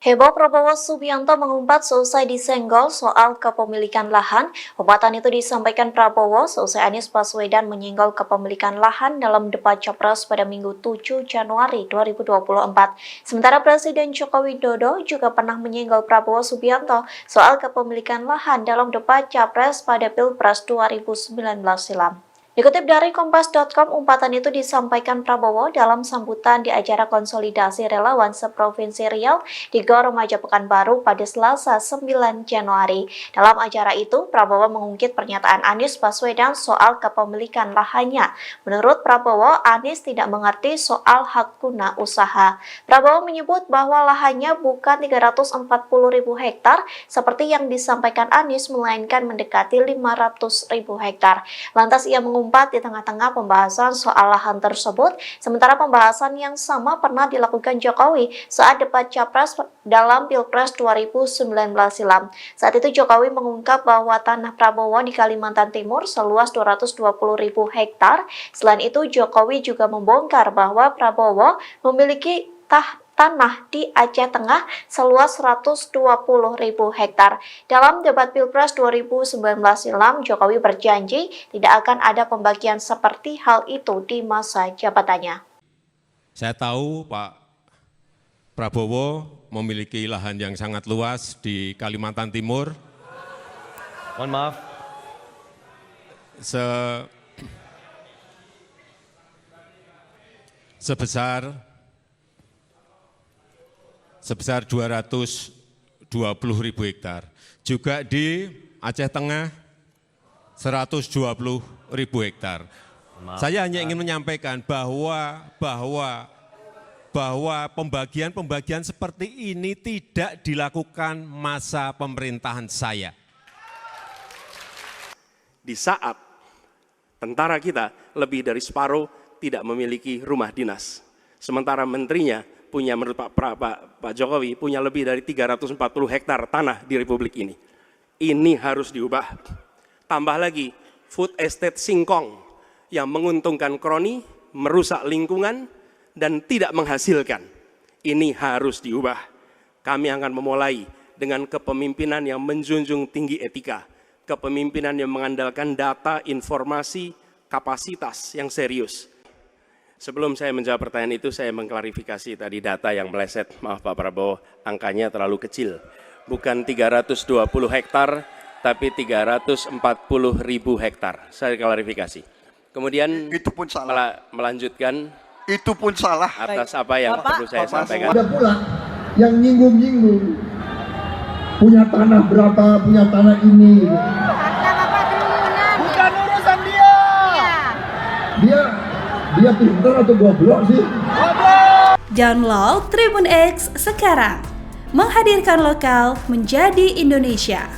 Heboh Prabowo Subianto mengumpat seusai disenggol soal kepemilikan lahan. Umpatan itu disampaikan Prabowo seusai Anies Baswedan menyenggol kepemilikan lahan dalam debat Capres pada Minggu 7 Januari 2024. Sementara Presiden Joko Widodo juga pernah menyenggol Prabowo Subianto soal kepemilikan lahan dalam debat Capres pada Pilpres 2019 silam. Dikutip dari Kompas.com, umpatan itu disampaikan Prabowo dalam sambutan di acara konsolidasi relawan seprovinsi Riau di Gor Remaja Pekanbaru pada Selasa 9 Januari. Dalam acara itu, Prabowo mengungkit pernyataan Anies Baswedan soal kepemilikan lahannya. Menurut Prabowo, Anies tidak mengerti soal hak guna usaha. Prabowo menyebut bahwa lahannya bukan 340.000 hektar seperti yang disampaikan Anies, melainkan mendekati 500.000 hektar. Lantas ia mengumpat di tengah-tengah pembahasan soal lahan tersebut, sementara pembahasan yang sama pernah dilakukan Jokowi saat debat Capres dalam Pilpres 2019 silam. Saat itu Jokowi mengungkap bahwa tanah Prabowo di Kalimantan Timur seluas 220.000 hektar. Selain itu, Jokowi juga membongkar bahwa Prabowo memiliki tanah di Aceh Tengah seluas 120.000 hektar. Dalam debat Pilpres 2019 silam, Jokowi berjanji tidak akan ada pembagian seperti hal itu di masa jabatannya. Saya tahu Pak Prabowo memiliki lahan yang sangat luas di Kalimantan Timur. Mohon maaf. Sebesar 220.000 hektar. Juga di Aceh Tengah 120.000 hektar. Saya hanya ingin menyampaikan bahwa pembagian seperti ini tidak dilakukan masa pemerintahan saya. Di saat tentara kita lebih dari separuh tidak memiliki rumah dinas. Sementara menterinya punya, menurut Pak Jokowi, punya lebih dari 340 hektar tanah di Republik ini. Ini harus diubah. Tambah lagi, food estate singkong yang menguntungkan kroni, merusak lingkungan, dan tidak menghasilkan. Ini harus diubah. Kami akan memulai dengan kepemimpinan yang menjunjung tinggi etika, kepemimpinan yang mengandalkan data, informasi, kapasitas yang serius. Sebelum saya menjawab pertanyaan itu, saya mengklarifikasi tadi data yang meleset. Maaf Pak Prabowo, angkanya terlalu kecil. Bukan 320 hektar, tapi 340.000 hektar. Saya klarifikasi. Kemudian itu pun salah. Melanjutkan. Itu pun salah. Atas apa yang perlu saya sampaikan. Ada pula yang nyinggung-nyinggung. Punya tanah berapa, punya tanah ini. Bukan urusan dia. Dia pintar atau goblok sih? Download Tribun X sekarang. Menghadirkan lokal menjadi Indonesia.